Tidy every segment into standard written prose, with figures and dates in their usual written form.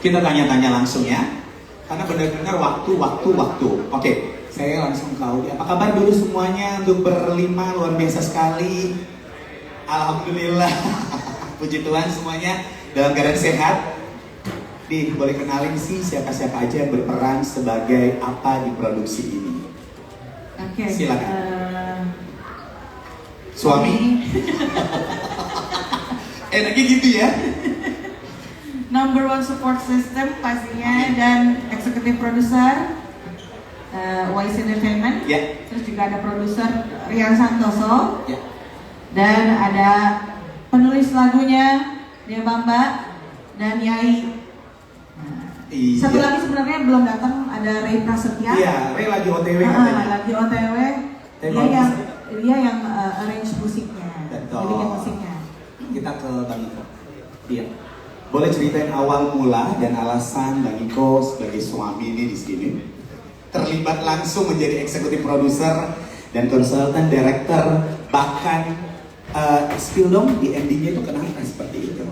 Kita tanya-tanya langsung ya, karena benar-benar waktu. Oke, saya langsung ke Audi. Apa kabar dulu semuanya untuk berlima, luar biasa sekali. Alhamdulillah, puji Tuhan semuanya dalam keadaan sehat. Boleh kenalin sih siapa-siapa aja yang berperan sebagai apa di produksi ini. Oke. Silakan. Suami. Enaknya gitu ya. Number one support system pastinya dan executive producer Wise Entertainment. Ya. Terus juga ada produser Rian Santoso. Ya. Dan ada penulis lagunya Dia Bamba dan Yai. Iya. Satu lagi sebenarnya belum datang, ada Ray Prasetya. Iya, Ray lagi OTW katanya. Lagi OTW. Dia yang arrange musiknya. Betul. Dia bikin musiknya. Kita ke Bang Iko. Iya. Boleh ceritain awal mula dan alasan Bang Iko sebagai suami ini di sini terlibat langsung menjadi eksekutif produser dan konsultan director, bahkan spill dong di endingnya itu kenapa seperti itu?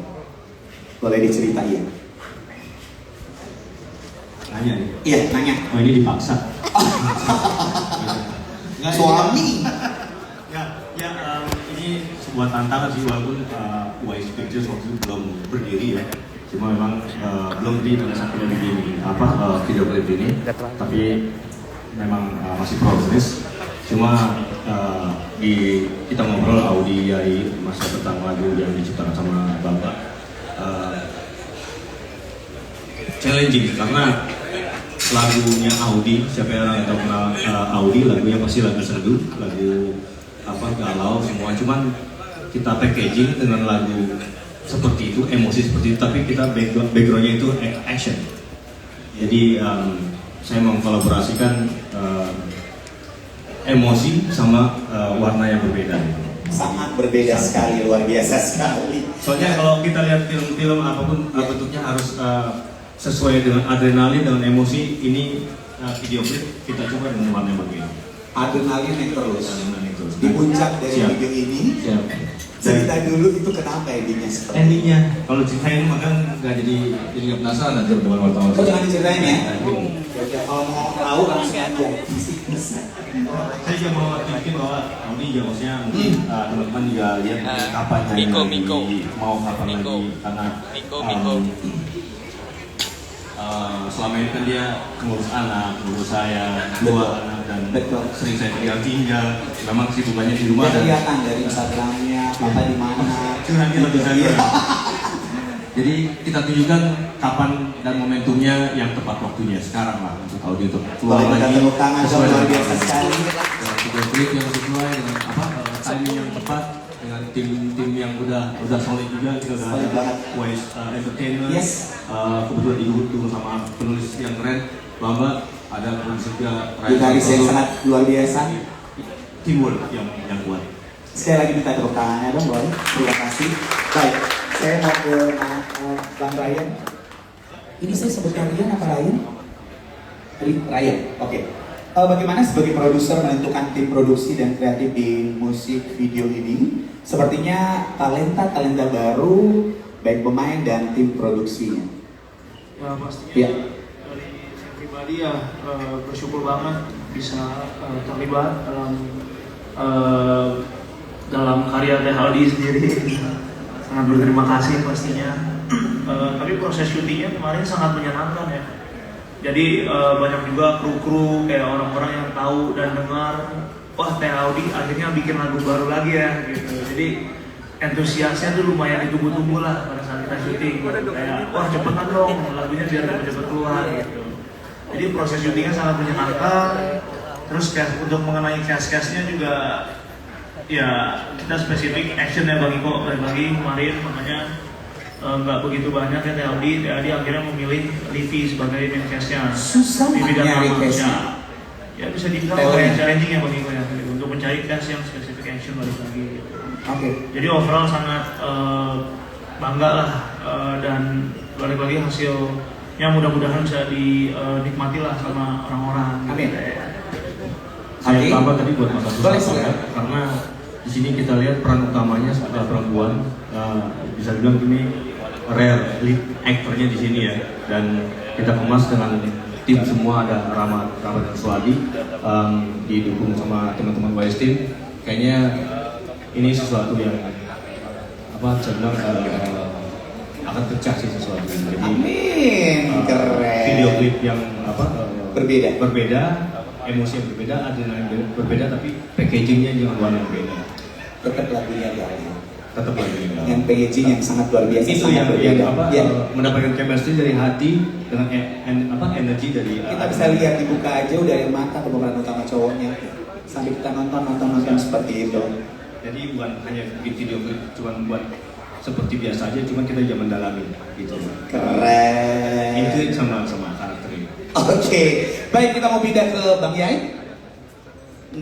Boleh diceritain? Nanya nih? Iya, nanya. Oh ini dipaksa. Suami. Ini sebuah tantangan sih walaupun Wise Pictures waktu itu belum berdiri ya. Cuma memang belum berdiri pada saat kita bikin video klip ini. Tapi memang masih progres. Cuma kita ngobrol Audi Yai masa pertama lagu yang diciptakan sama Bapak challenging karena lagunya Audi, siapa yang tahu kenal Audi, lagunya pasti lagu sendu, lagu galau semua, cuman kita packaging dengan lagu seperti itu, emosi seperti itu, tapi kita backgroundnya itu action. Jadi saya mengkolaborasikan emosi sama warna yang berbeda. Sangat berbeda sekali, luar biasa sekali. Soalnya kalau kita lihat film-film apapun bentuknya harus sesuai dengan adrenalin, dengan emosi. Ini video klip kita coba dengan warna yang berbeda. Adrenalin yang terus. Di puncak dari video ini. Cerita dulu itu kenapa endingnya seperti endingnya. Kalau ceritain maka nggak jadi nggak penasaran nanti teman wartawan. Oh jangan diceritain ya. Kalau mau tahu langsung aja. Saya juga mau tunjukin bahwa Audi juga maksudnya mungkin teman-teman juga lihat kapan Miko. Mau kapan lagi karena selama ini kan dia ngurus anak, ngurus saya, dua anak dan sering saya tinggal. Memang kesibukannya di rumah. Kelihatan dari Instagramnya, papa di mana. Curhat dia lebih saya. Jadi kita tunjukkan kapan dan momentumnya yang tepat waktunya sekarang lah untuk Audi untuk keluar lagi. Sesuai luar biasa sekali. Dengan video klip yang sesuai dengan timing yang tepat, dengan tim yang udah solid juga. Kita udah ada Wise Entertainment. Yes. Kebetulan didukung sama penulis yang keren, Bamba, ada penulis juga Gitaris yang sangat luar biasa. Teamwork yang kuat. Sekali lagi minta tepuk tangannya dong, Boy. Terima kasih. Baik, saya mau ke Bang Ryan. Ini saya sebutkan Ryan apa Ryan? Ryan, oke. Bagaimana sebagai produser menentukan tim produksi dan kreatif di musik video ini? Sepertinya talenta baru, baik pemain dan tim produksinya. Ya pastinya Ya. dari saya pribadi ya bersyukur banget bisa terlibat dalam karya Teh Aldi sendiri. Sangat berterima kasih pastinya. Tapi proses syutingnya kemarin sangat menyenangkan ya. Jadi banyak juga kru-kru kayak orang-orang yang tahu dan dengar, wah Teh Aldi akhirnya bikin lagu baru lagi ya gitu. Jadi antusiasnya tuh lumayan ditunggu-tunggu lah pada saat kita syuting. Kayak wah cepetan dong lagunya biar cepet keluar gitu. Jadi proses syutingnya sangat menyenangkan. Terus untuk mengenai cast-castnya juga ya kita spesifik action ya Bang Iko lagi kemarin, makanya nggak begitu banyak ya Teh Aldi akhirnya memilih Livi sebagai main cast-nya. Susah Livi dan nyari Mama. cast-nya. Ya bisa dibilang lumayan challenging ya Bang Iko ya untuk mencari cast yang spesifik action balik lagi gitu. Oke. Jadi overall sangat bangga lah dan balik lagi hasilnya mudah-mudahan bisa dinikmati lah sama orang-orang. Amin. Saya tambah tadi buat Mas Boleh, Agus karena di sini kita lihat peran utamanya sebagai perempuan, bisa bilang ini rare lead actornya di sini ya, dan kita kemas dengan tim semua, ada Rahmat dan Suadi, didukung sama teman-teman Wise Team. Kayaknya ini sesuatu yang saya bilang akan pecah sih sesuatu. Jadi Amin, keren. video klip yang berbeda, emosi yang berbeda, adrenalin berbeda, tapi packagingnya juga yang berbeda. Tetap lagunya galau. Tetap lagunya galau. Yang packaging yang sangat luar biasa. Itu sangat berbeda. Ya. Mendapatkan chemistry dari hati dengan energi dari Kita bisa lihat dibuka aja udah air mata pemeran utama cowoknya. Sambil kita nonton seperti itu. Jadi bukan hanya bikin video klip, cuma buat seperti biasa aja, cuma kita jangan mendalami gitu. Keren. Itu sama karakter ini. Oke, baik, kita mau pindah ke Bang Yai.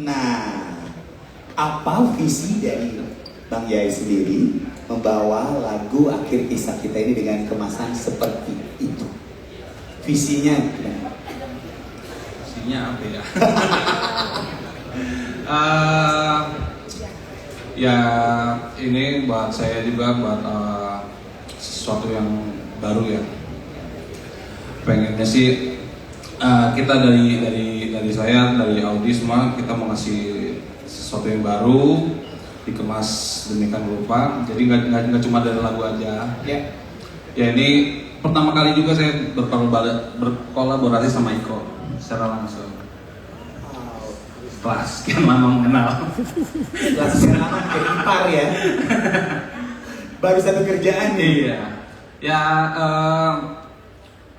Nah, apa visi dari Bang Yai sendiri membawa lagu akhir kisah kita ini dengan kemasan seperti itu? Visinya gimana? Visinya apa ya? Ya ini buat saya juga buat sesuatu yang baru ya. Pengennya sih kita dari saya, dari Audi semua, kita mau ngasih sesuatu yang baru, dikemas demikian rupa. Jadi nggak cuma dari lagu aja. Ya ini pertama kali juga saya berkolaborasi sama Iko secara langsung. Setelah sekian lama mengenal. Setelah sekian lama kayak ipar ya. Baru satu kerjaan nih. Iya. Ya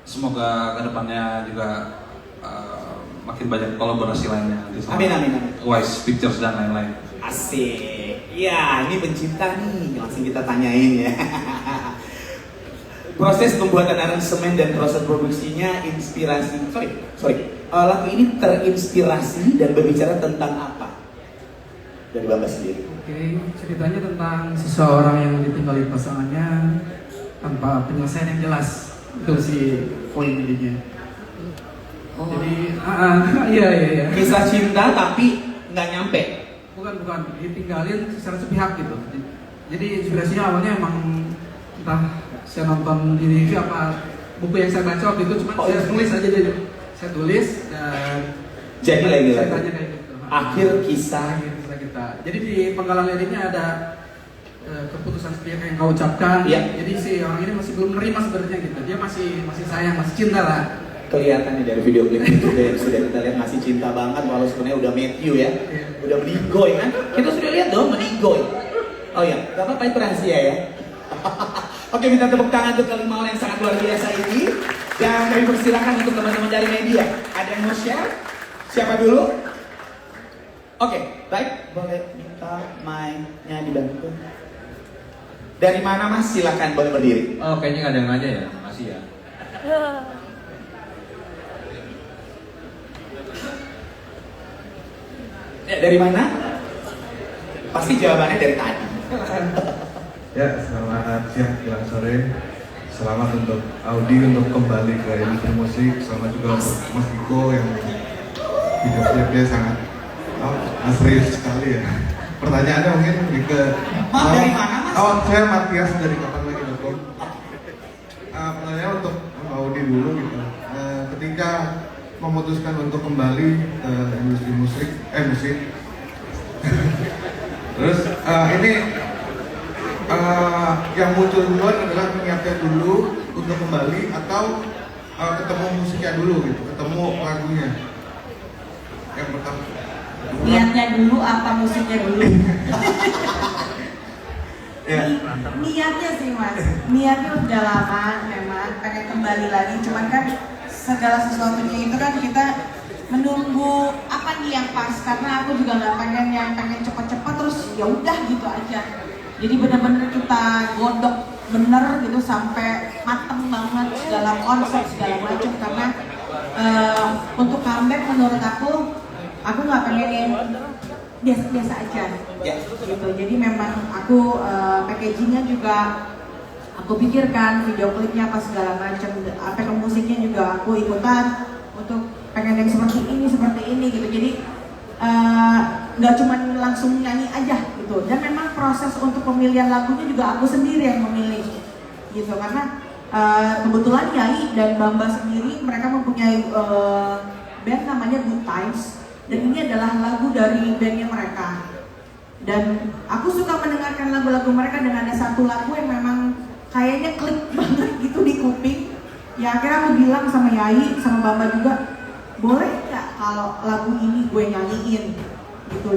semoga kedepannya juga makin banyak kolaborasi lainnya nanti sama Amin. Wise Pictures dan lain-lain. Asik. Ya, ini pencinta nih. Langsung kita tanyain ya. Proses pembuatan aransemen dan proses produksinya lagu ini terinspirasi dan berbicara tentang apa? Dari Bapak sendiri. Oke, ceritanya tentang seseorang yang ditinggali pasangannya tanpa penyelesaian yang jelas. Itu sih poin intinya. Jadi, iya. Kisah cinta tapi nggak nyampe. Bukan, ditinggalin secara sepihak gitu. Jadi inspirasinya awalnya emang entah saya nonton di TV apa buku yang saya baca waktu itu, cuma saya tulis aja deh. Saya tulis dan jadi lagi ceritanya kayak gitu. Akhir kisah kita. Jadi di penggalan liriknya ada keputusan sepihak yang kau ucapkan. Iya. Jadi si orang ini masih belum menerima sebenarnya gitu. Dia masih sayang, masih cinta lah. Kelihatan nih dari video klip itu yang sudah kita lihat masih cinta banget, walau sebenarnya udah Matthew ya, udah menigoy kan? Kita sudah lihat dong menigoy. Oh ya, gak apa-apa itu rahasia ya. Oke, minta tepuk tangan untuk kelima orang yang sangat luar biasa ini. Dan kami persilakan untuk teman-teman dari media. Ada yang mau share? Siapa dulu? Oke, baik. Boleh minta mic-nya dibantu. Dari mana Mas? Silakan, boleh berdiri. Oh, kayaknya nggak ada yang nanya ya. Makasih ya. Dari mana? Pasti jawabannya dari tadi. Ya, selamat siang, jelang sore. Selamat untuk Audi untuk kembali ke industri musik. Selamat juga untuk Mas Iko yang video klipnya sangat asri sekali ya. Pertanyaannya mungkin lebih ke dari mana Mas? Saya Matias dari kapanlagi.com. Pertanyaan untuk Audi dulu gitu. Ketika memutuskan untuk kembali ke industri musik. Terus ini yang muncul duluan adalah niatnya dulu untuk kembali atau ketemu musiknya dulu gitu, ketemu lagunya. Yang pertama. Niatnya dulu apa musiknya dulu? Ya. Niatnya sih Mas, niatnya udah lama memang pengen kembali lagi, cuman kan segala sesuatunya itu kan kita menunggu apa nih yang pas, karena aku juga nggak pengen cepet-cepet terus ya udah gitu aja. Jadi benar-benar kita godok bener gitu sampai mateng banget segala konsep segala macam, karena untuk comeback menurut aku nggak pengen yang biasa-biasa aja. Gitu. Jadi memang aku packagingnya juga aku pikirkan, video klipnya apa segala macam, apa musiknya juga aku ikutan untuk pengen yang seperti ini gitu. Jadi nggak cuma langsung nyanyi aja gitu. Dan memang proses untuk pemilihan lagunya juga aku sendiri yang memilih. gitu karena kebetulan Yai dan Bamba sendiri mereka mempunyai band namanya Good Times dan ini adalah lagu dari bandnya mereka dan aku suka mendengarkan lagu-lagu mereka dan ada satu lagu yang memang kayaknya klik banget gitu di kuping ya akhirnya aku bilang sama Yai sama Bamba juga boleh nggak kalau lagu ini gue nyanyiin gitu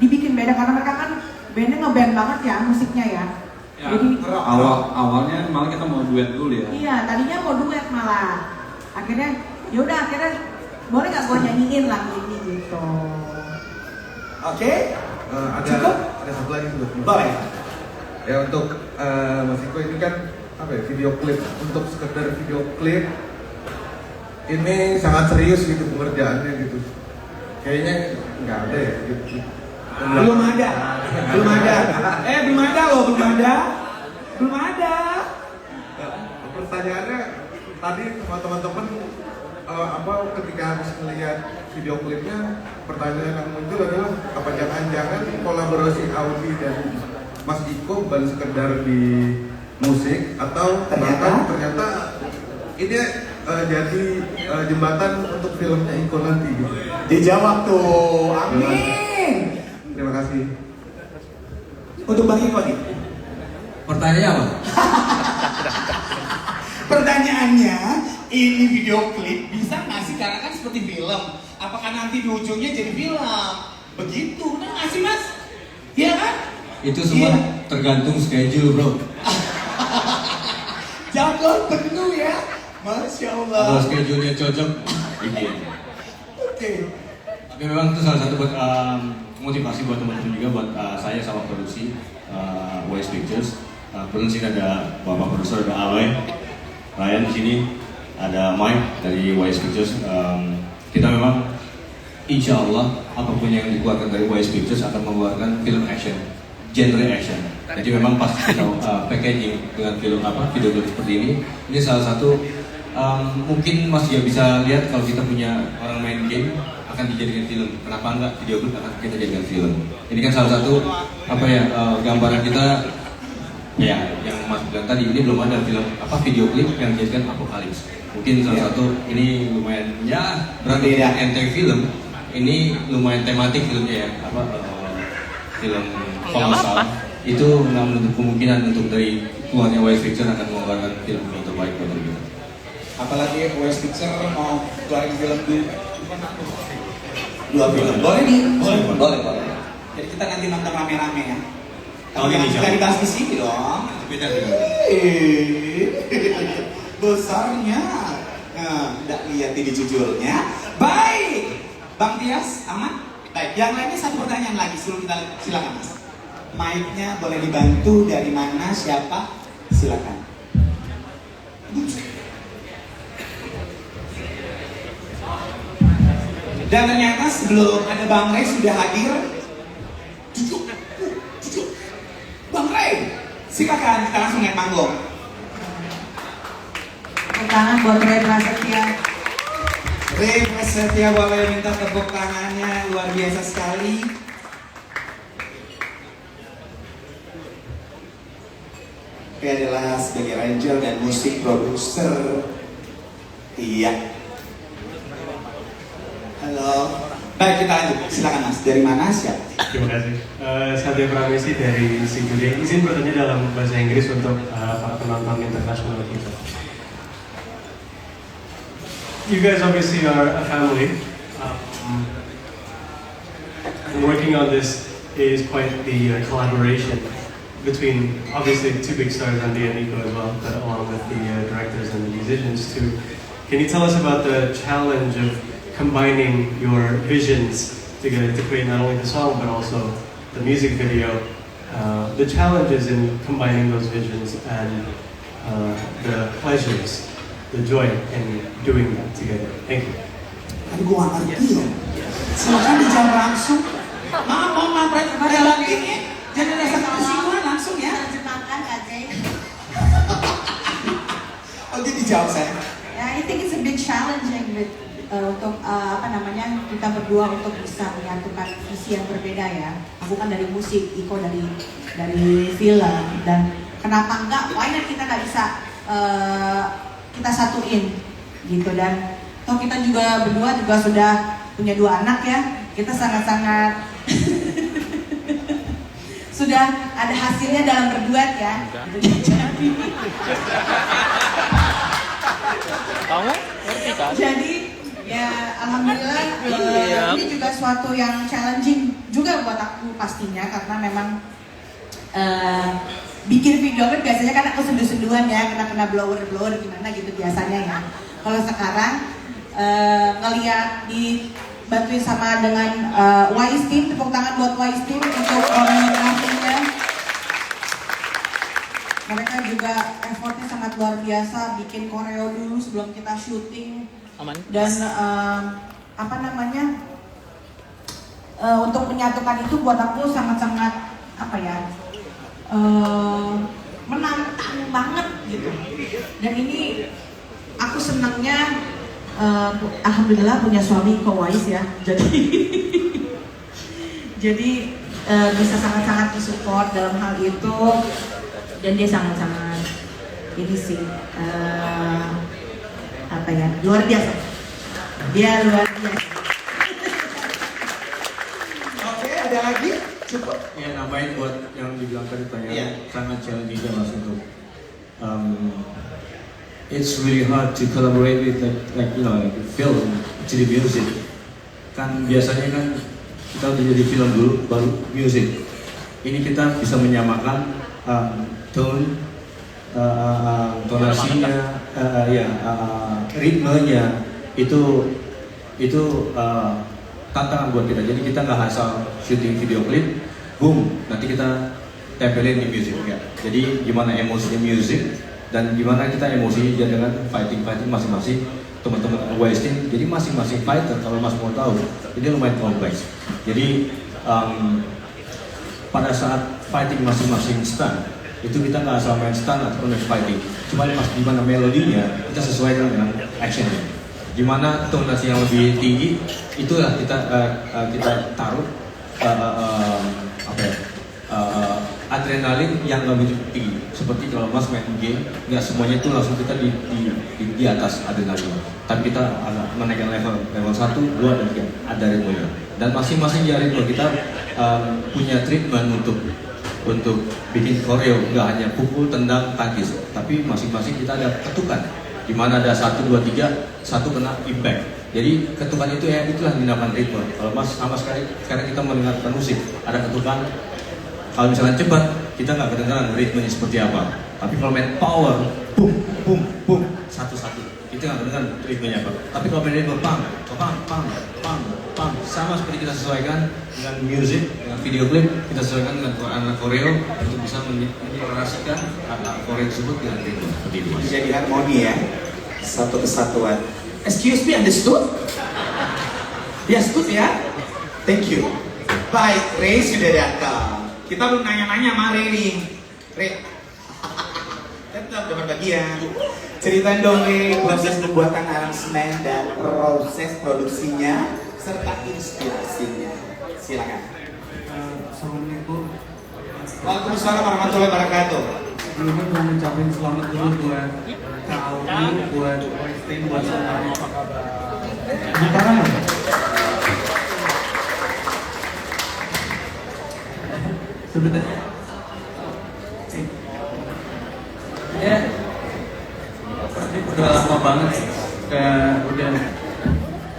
dibikin beda karena mereka kan bandnya ngeband banget ya musiknya ya. Ya, Jadi awalnya malah kita mau duet dulu ya. iya tadinya mau duet malah akhirnya akhirnya boleh nggak gue nyanyiin lagu ini gitu. Oke, Ada Cukup? ada satu lagi untuk boleh. ya untuk Mas Iko ini kan apa ya video klip untuk sekedar video klip ini sangat serius gitu pengerjaannya gitu kayaknya nggak ada ya gitu. Belum ada. Belum ada loh, belum ada. Pertanyaannya tadi sama teman-teman ketika habis melihat video klipnya pertanyaan yang muncul adalah apa jangan-jangan kolaborasi Audi dan Mas Iko bukan sekedar di musik atau ternyata ini jadi jembatan untuk filmnya Iko nanti gitu. Dijawab tuh. Amin. Terima kasih. Untuk Bang Iko nih. Pertanyaannya apa? Pertanyaannya, ini video klip bisa nggak sih? Karena kan seperti film. Apakah nanti di ujungnya jadi film? Begitu, nah nggak sih Mas? Iya kan? Itu semua Iya. tergantung schedule bro. Jadwal penuh ya, Masya Allah. Kalau schedule-nya cocok, bikin. Oke. Tapi memang itu salah satu buat motivasi buat teman-teman juga buat saya sama produksi Wise Pictures. Kebetulan sini ada bapak produser, ada Aloy, Ryan di sini, ada Mike dari Wise Pictures. Kita memang insya Allah apapun yang dikeluarkan dari Wise Pictures akan mengeluarkan film action, genre action. Jadi memang pas kita packaging dengan film video seperti ini salah satu mungkin Mas ya bisa lihat kalau kita punya orang main game akan dijadikan film. Kenapa enggak video klip akan kita jadikan film? Ini kan salah satu gambaran kita ya yang Mas bilang tadi ini belum ada film video klip yang dijadikan apokalips. Mungkin salah satu ini lumayan ya berarti ya enteng film. Ini lumayan tematik filmnya ya film kolosal. Itu nggak menutup kemungkinan untuk dari keluarnya Wise Pictures akan mengeluarkan film terbaik buat kita. Apalagi Wise Pictures mau keluarin film dua film. Boleh nih? Boleh. Jadi kita nanti nonton rame-rame ya. Tahun ini kita dibahas di sini dong. Beda dengan Besarnya. Nah, tidak lihat di judulnya. Baik, Bang Tias, aman? Baik, yang lainnya satu pertanyaan lagi sebelum kita silakan Mas. Mic-nya boleh dibantu dari mana? Siapa? Silakan. Dan ternyata sebelum ada Bang Ray sudah hadir. Duduk. Bang Ray, silakan kita langsung naik panggung. Tepuk tangan buat Ray Prasetya. Ray Prasetya boleh minta tepuk tangannya, luar biasa sekali. Ray adalah sebagai arranger dan musik produser. Iya. Halo. Baik, kita lanjut. Silakan Mas. Dari mana? Siapa? Terima kasih. Satya Pramesi dari Singkudi. Izin bertanya dalam bahasa Inggris untuk para penonton internasional kita. You guys obviously are a family. And working on this is quite the collaboration between obviously two big stars, Andy and Nico as well, but along with the directors and the musicians too. Can you tell us about the challenge of combining your visions together to create not only the song but also the music video, the challenges in combining those visions and the pleasures, the joy in doing that together. Thank you. Aduh, gue gak ngerti ya. Silakan dijawab langsung. Maaf, ada lagi nih. Jangan ada satu kesimpulan langsung ya. Terjemahkan Kak Jay. Oke, dijawab saya. Yeah, I think it's a bit challenging with untuk kita berdua untuk bisa menyatukan visi yang berbeda ya. Aku kan dari musik, Iko dari film dan kenapa enggak, why not kita nggak bisa kita satuin gitu. Dan toh kita juga berdua juga sudah punya 2 anak ya, kita sangat-sangat sudah ada hasilnya dalam berduet ya. Kamu ngerti kan? Jadi ya alhamdulillah ini juga suatu yang challenging juga buat aku pastinya, karena memang bikin video kan biasanya kan aku sendu-senduan ya, kena blower gimana gitu biasanya ya. Kalau sekarang ngeliat dibantuin sama dengan Wise Team, tepuk tangan buat Wise Team untuk koreografinya. Mereka juga effortnya sangat luar biasa, bikin koreo dulu sebelum kita syuting. Aman. Dan untuk menyatukan itu buat aku sangat-sangat menantang banget gitu. Dan ini aku senangnya alhamdulillah punya suami Wise ya. Jadi bisa sangat-sangat disupport dalam hal itu, dan dia sangat-sangat ini sih luar biasa. Dia luar biasa. Oke, ada lagi? Cukup. Ya, nambahin buat yang dibilang tadi sangat challenging juga mas untuk it's really hard to collaborate with like film to the music. Kan biasanya kan kita udah jadi film dulu baru music. Ini kita bisa menyamakan tone, tonasinya, ritmenya itu tantangan buat kita. Jadi kita nggak asal syuting video klip, boom, nanti kita tempelin di music ya. Jadi gimana emosinya music dan gimana kita emosi dengan fighting masing-masing teman-teman Wise Team. Jadi masing-masing fighter kalau mas mau tahu ini lumayan kompleks. Jadi pada saat fighting masing-masing stunt itu kita nggak asal main stunt atau main fighting. Cuma pas gimana melodinya kita sesuaikan dengan actionnya. Gimana tonasi yang lebih tinggi itulah kita taruh adrenalin yang lebih tinggi. Seperti kalau mas main game, nggak semuanya itu langsung kita di atas adrenalin. Tapi kita agak menaikkan level 1, 2, dan 3 ada ritmenya. Dan masing-masing di ritme kita punya treatment untuk bikin koreo, nggak hanya pukul, tendang, tangkis, tapi masing-masing kita ada ketukan. Di mana ada 1, 2, 3, 1 kena impact. Jadi ketukan itu ya itulah dinamakan ritme. Kalau mas sama sekali sekarang kita mendengarkan musik ada ketukan. Kalau misalnya cepat kita nggak kedengaran ritmenya seperti apa. Tapi kalau main power, boom, boom, boom, satu-satu, kita nggak kedengaran ritmenya apa. Tapi kalau main ritme pang, sama seperti kita sesuaikan dengan music, dengan video klip, kita sesuaikan dengan anak koreo untuk bisa menyelaraskan anak koreo tersebut dengan ritme seperti itu. Jadi harmoni ya, satu kesatuan. Excuse me, understood? Yes, good ya? Thank you. Baik, Ray sudah datang. Kita belum nanya-nanya sama Ray nih. Ray, tetap dapat bagian. Ceritain dong Ray, proses pembuatan aransemen dan proses produksinya serta inspirasinya. Silakan. Assalamualaikum. Waalaikumsalam warahmatullahi wabarakatuh. Sebelumnya mau ngucapin selamat dulu buat Kak Audi, buat Wise Team, buat semuanya. Apa kabar? Gimana? Sebenarnya ya udah lama banget sih. Udah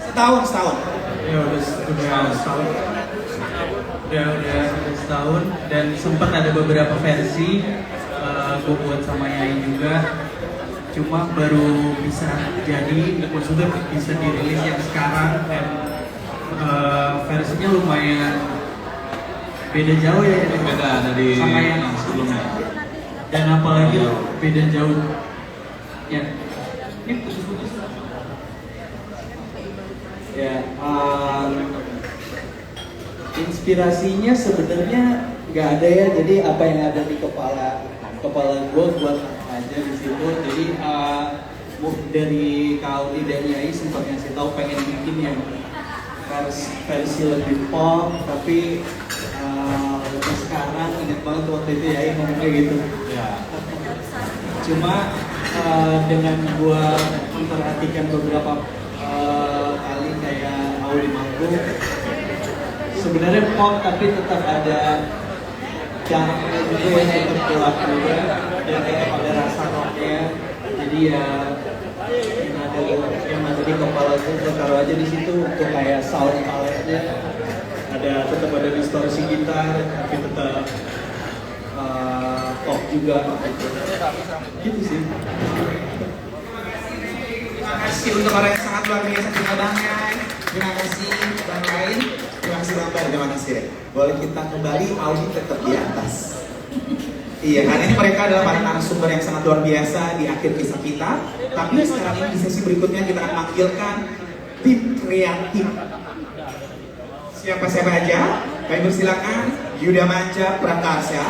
Setahun. ya udah setahun. Udah setahun dan sempat ada beberapa versi gue buat sama Yai juga, cuma baru bisa jadi, maksudnya bisa dirilis yang sekarang, dan versinya lumayan beda jauh ya, Beda dari sama yang sebelumnya. Dan apalagi beda jauh ya, ini putus-putus ya. Inspirasinya sebenarnya nggak ada ya, jadi apa yang ada di kepala gue buat aja di situ. Jadi dari Kak Audi dan Yai sempat ngasih tahu pengen bikin yang versi lebih pop, tapi sekarang inget banget waktu itu ya yang ngomongnya gitu. Ya. Cuma dengan gua memperhatikan beberapa kali kayak Audi manggung, sebenarnya pop tapi tetap ada caranya juga yang tetap kuat juga dan tetap ada rasa rocknya. Jadi ya yang ada di kepala gue taruh aja di situ untuk kayak sound palette-nya. Tetap ada distorsi gitar tapi tetap pop juga gitu sih. Terima kasih untuk orang yang sangat luar biasa. Terima kasih Bang Lain. Terima kasih Bang Bar. Terima kasih. Boleh kita kembali, Audi tetap di atas. Iya, karena ini mereka adalah para narasumber yang sangat luar biasa di akhir kisah kita. Tapi sekarang ini di sesi berikutnya kita akan manggilkan tim kreatif. Siapa-siapa aja? Kami persilakan Yuda Manja Prakasya,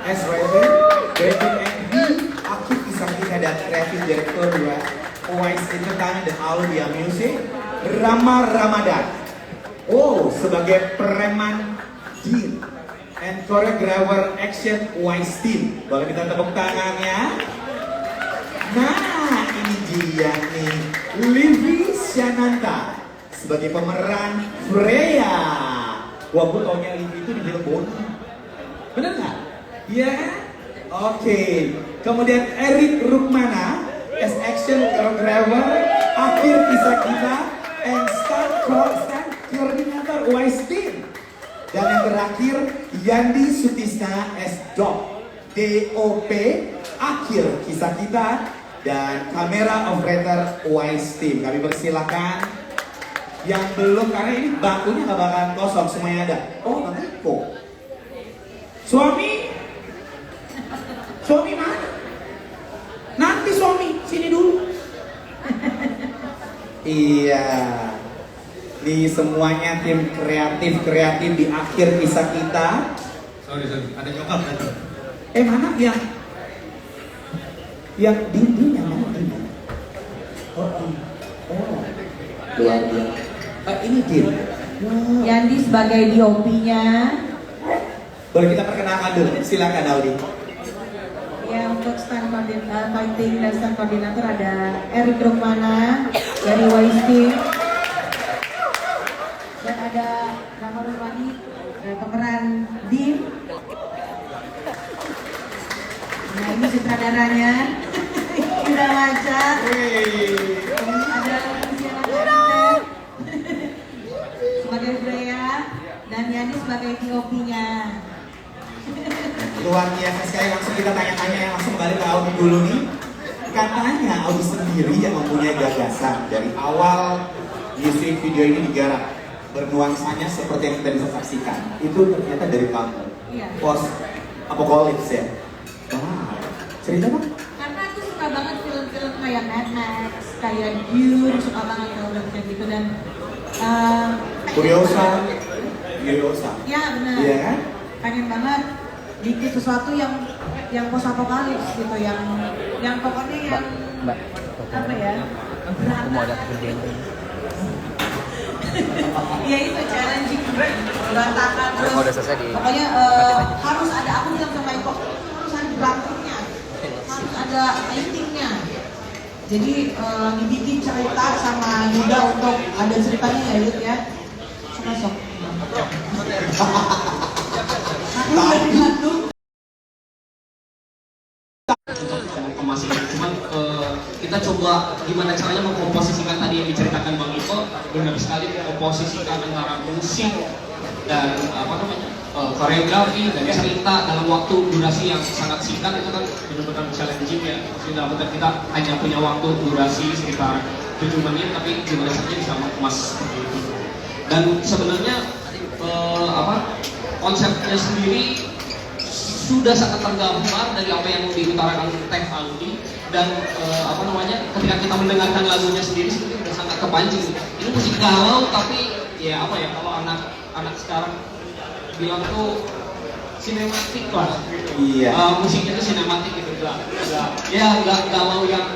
S. Raven, David M.B., Akhir Kisah Kita dan Kreatif Direktur 2 Wise Entertainment dan Audia Music, Rama Ramadan. Oh, sebagai preman Dean and choreographer action Wise Team. Boleh kita tepuk tangannya? Nah, ini dia nih, Livi Syananta sebagai pemeran Freya. Wah, gue taunya Livi itu di film Bonnie. Bener nggak? Iya kan? Oke. Kemudian Erik Rukmana as action choreographer Akhir Kisah Kita and stunt coordinator Wise Team. Dan yang terakhir Yandi Sutisna as DOP Akhir Kisah Kita dan kamera operator Wise Team. Kami persilakan yang belum, karena ini bangkunya nggak bakalan kosong, semuanya ada. Oh, Bang Iko. Suami mana? Nanti suami, sini dulu. Iya. Nih semuanya tim kreatif di Akhir Kisah Kita. Sorry, ada nyokap tadi. Mana yang dindingnya mana dinding? Oh, luar biasa. Ini Din. Wow. Yandi sebagai DOP-nya. Boleh kita perkenalkan dulu, silakan Audi. Ya, untuk fighting dan stand koordinator ada Erik Rukmana dari Wise Team. Dan ada Rama Rulwani, pemeran Dim. Nah, ini sutradaranya. Udah baca. Ada sebagai Freya dan Yani sebagai DOP-nya. Luar biasa sekali, langsung kita tanya-tanya yang langsung kembali ke Audi dulu nih. Katanya Audi sendiri yang mempunyai gagasan dari awal music video ini digarap. Bernuansanya seperti yang kita bisa saksikan. Itu ternyata dari kamu. Iya. Post Apocalypse ya. Wow. Cerita Bang? Karena aku suka banget film-film kayak Mad Max, kayak Dune, suka banget film kayak gitu dan Furiosa. Ya benar. Iya kan? Pengen banget bikin sesuatu yang post apokalips gitu, yang pokoknya yang apa ya? Aku mau ada kerjaan. Ya itu challenging, berantakan terus. Kalau udah selesai di. Pokoknya harus ada, aku bilang sama Iko, harus ada berantemnya, harus ada fightingnya. Jadi lagi bikin cerita sama Yuda untuk ada ceritanya ya Yud ya. Masuk. Aku dari Bandung. Pemasikan, cuman kita coba gimana caranya mengkomposisikan tadi yang diceritakan Bang Iko, benar sekali mengkomposisikan antara musik dan koreografi dan cerita dalam waktu durasi yang sangat singkat. Itu kan benar-benar challenging ya. Maksudnya kita hanya punya waktu durasi sekitar 7 menit, tapi gimana caranya bisa mengemas seperti itu. Dan sebenarnya konsepnya sendiri sudah sangat tergambar dari apa yang diutarakan Teh Audi dan ketika kita mendengarkan lagunya sendiri sebenarnya sudah sangat kepancing. Ini musik galau tapi ya kalau anak sekarang bilang tuh sinematik lah gitu. Iya. Musiknya itu sinematik gitu, nggak galau yang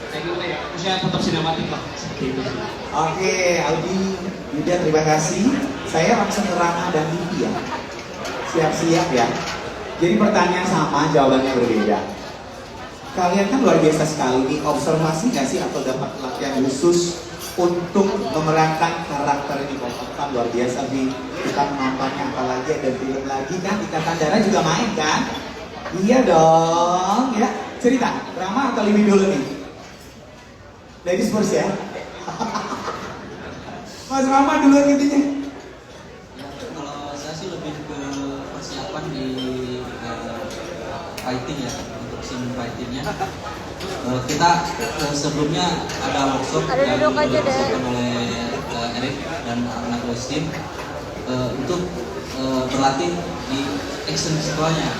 kayak gitu ya. Maksudnya tetap sinematik lah seperti itu. Oke, Audi, Yuda, terima kasih. Saya langsung ke Rama dan Livi ya. Siap-siap ya. Jadi pertanyaan sama, jawabannya berbeda. Kalian kan luar biasa sekali nih, observasi nggak sih atau dapat latihan khusus untuk memerankan karakter ini? Kan luar biasa sih, kita menontonnya apalagi ada film lagi kan, Ikatan Darah juga main kan? Iya dong, ya. Cerita, drama atau lebih dulu nih? Ladies first ya. Mas Rama duluan intinya. Kalau saya sih lebih ke persiapan di fighting ya, untuk scene fightingnya. Kita sebelumnya ada workshop yang dilakukan oleh Erik dan anak tim untuk berlatih di action setelahnya.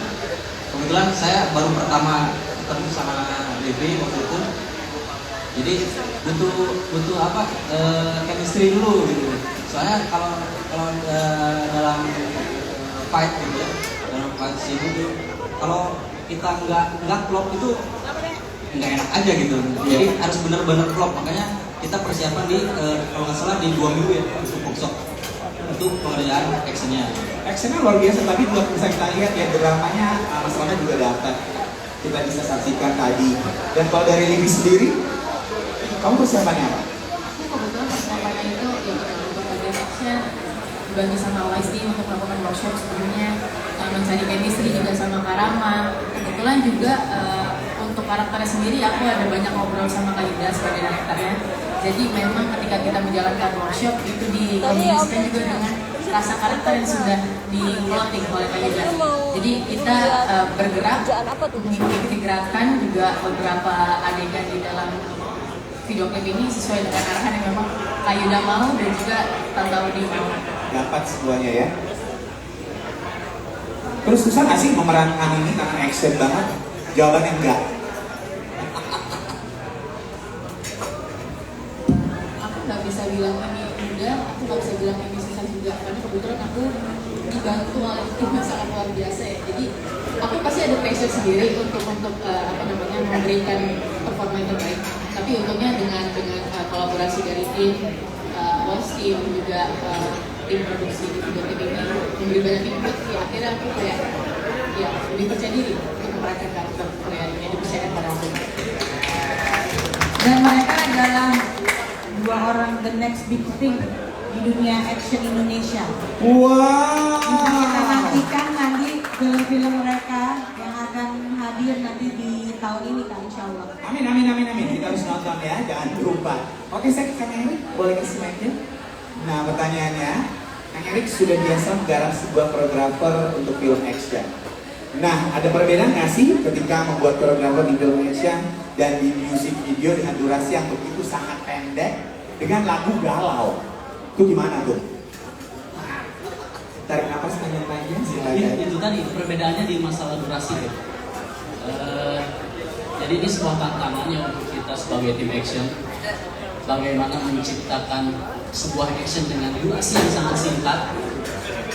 Kebetulan saya baru pertama ketemu sama DB waktu itu, jadi butuh apa chemistry dulu gitu. Soalnya kalau dalam fight gitu ya, dalam fight scene itu kalau kita nggak klop itu nggak enak aja gitu. Jadi harus benar-benar klop, makanya kita persiapan di kalau nggak salah di 2 minggu ya untuk workshop untuk pengerjaan actionnya. Actionnya luar biasa, tapi juga bisa kita lihat ya dramanya Mas Rama juga dapat. Kita bisa saksikan tadi. Dan kalau dari Livi sendiri, kamu persiapannya apa? Aku kebetulan persiapannya itu ya berbagai action, dibantu sama Wise Team untuk melakukan workshop sebelumnya, mencari chemistry juga sama Karama. Kebetulan juga untuk karakternya sendiri aku ada banyak ngobrol sama Kak Yuda sebagai direkturnya. Jadi memang ketika kita menjalankan workshop itu dikombinasikan juga dengan rasa karakter yang sudah di-plotting oleh Kak Yuda. Jadi kita bergerak mengikuti gerakan juga beberapa adegan di dalam video klip ini sesuai dengan arahan yang memang Kak Yuda mau dan juga Tante Audi mau. Dapat semuanya ya. Terus susah nggak sih memerankan ini karena action banget? Jawabannya enggak. Aku nggak bisa bilang ini mudah, aku nggak bisa bilang ini susah juga karena kebetulan aku dibantu oleh tim yang sangat luar biasa ya. Jadi aku pasti ada passion sendiri untuk memberikan performa yang terbaik. Tapi untungnya dengan kolaborasi dari tim, Wise Team juga tim produksi di video klip ini memberi banyak input. Ya akhirnya aku kayak ya lebih percaya diri untuk memerankan karakter Korea ini, dipercayakan pada aku. Dan mereka adalah 2 orang the next big thing di dunia action Indonesia. Wow. Kita nantikan nanti film-film mereka yang akan hadir nanti di tahun ini kan, insya Allah. Amin, amin, amin, amin. Kita harus nonton ya, jangan lupa. Oke, saya ke Kang Erik, boleh kasih mic-nya? Nah, pertanyaannya, Kang Erik sudah biasa menggarap sebuah koreografer untuk film action. Nah, ada perbedaan nggak sih ketika membuat koreografer di film action dan di music video dengan durasi yang begitu sangat pendek dengan lagu galau? Itu gimana tuh? Tarik nafas panjang-panjang silakan. Itu tadi perbedaannya di masalah durasi. Jadi ini sebuah tantangannya untuk kita sebagai tim action, bagaimana menciptakan sebuah action dengan durasi yang sangat singkat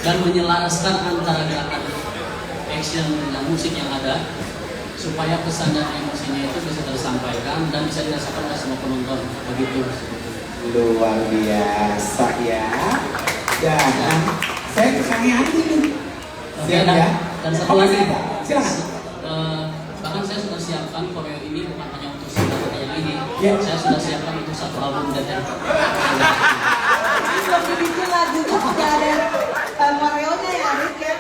dan menyelaraskan antara gerakan action dengan musik yang ada supaya pesan dan emosinya itu bisa tersampaikan dan bisa dirasakan oleh semua penonton. Begitu. Luar biasa ya. Dan saya kesannya hati nih. Siap ya. Dan satu lagi, silakan. Bahkan saya sudah siapkan koreo ini bukan hanya untuk single yang ini. Ya. Saya sudah siapkan untuk satu album dan yang Belum dibikin lagunya sudah ada koreonya ya, Arik ya.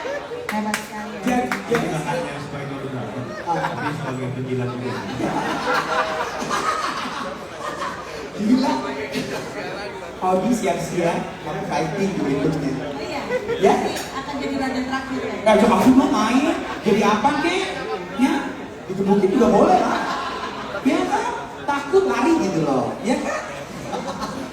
Hebat sekali. Jadi hanya sebagai koreografer, tapi sebagai penjilat juga. gila. Audi siap-siap, kamu fighting di berikutnya. Iya. Ya. Akan jadi raja terakhir ya. Raja aku mau main, jadi apa kek? Ya, dikebukin juga boleh lah. Ya kan? Takut lari gitu loh, ya kan?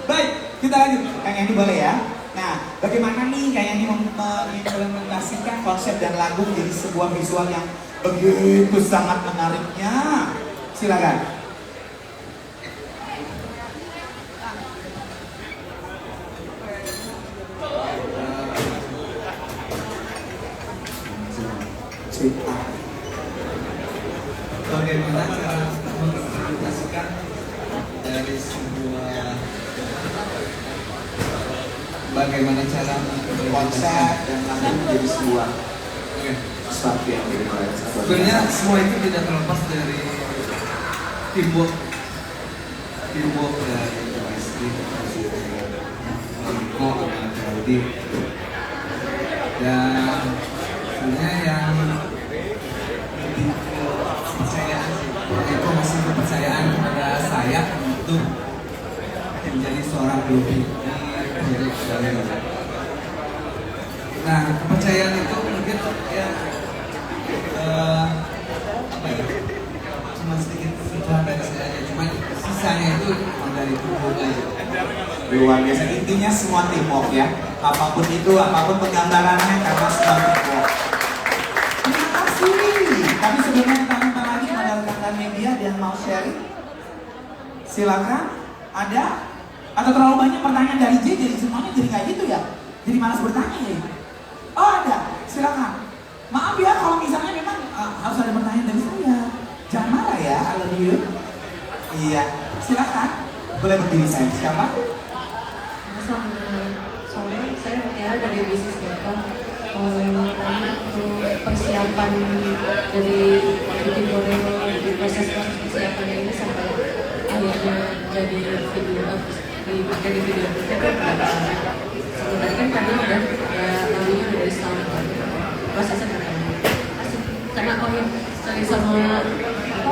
Baik, kita lanjut. Kang Yani boleh ya? Nah, bagaimana nih Kang Yani mengimplementasikan konsep dan lagu menjadi sebuah visual yang begitu sangat menariknya? Silakan. Cerita. Bagaimana cara mengimplementasikan dari bagaimana cara konsep dan lagu menjadi sebuah sesuatu yang lebih Sebenarnya semua itu tidak terlepas dari teamwork dari istri, Iko, Audi. Dan sebenarnya yang lebih kepercayaan sih, Iko masih kepercayaan kepada saya untuk menjadi seorang peluki di proyek Galileo. Nah, kepercayaan itu mungkin ya apa ya, cuma sedikit sentuhan dari saya aja, cuma sisanya itu dari tubuh aja. Luar biasa, intinya semua teamwork ya. Apapun itu, apapun penggambarannya, karena semua teamwork. Terima kasih. Tapi sebelumnya kita minta lagi pada rekan media yang mau sharing. Silakan. Ada? Atau terlalu banyak pertanyaan dari J, jadi semuanya jadi kayak gitu ya? Jadi malas bertanya ya? Oh ada, silakan. Maaf ya kalau misalnya memang harus ada pertanyaan dari saya. Jangan marah ya, I love you. Iya, silakan. Boleh berdiri saya. Siapa? Soalnya saya Mutiara dari bisnis.com. Untuk persiapan dari bikin Boreo di proses persiapannya ini sampai akhirnya jadi video itu berapa lama? Sebenarnya kan tadi udah lalunya dari setahun prosesnya berapa lama? Karena sorry sama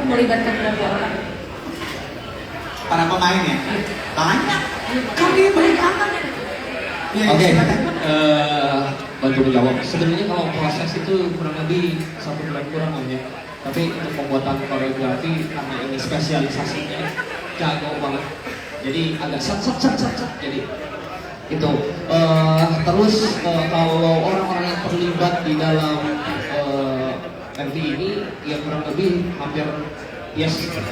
melibatkan berapa orang? Para pemain ya? Banyak. Kami melibatkan. Oke, bantu menjawab. Sebenarnya kalau proses itu kurang lebih 1 bulan kurang ya. Tapi untuk pembuatan koreografi karena ini spesialisasinya jago banget. Jadi agak set. Jadi itu. Terus kalau orang-orang yang terlibat di dalam MV ini ya kurang lebih hampir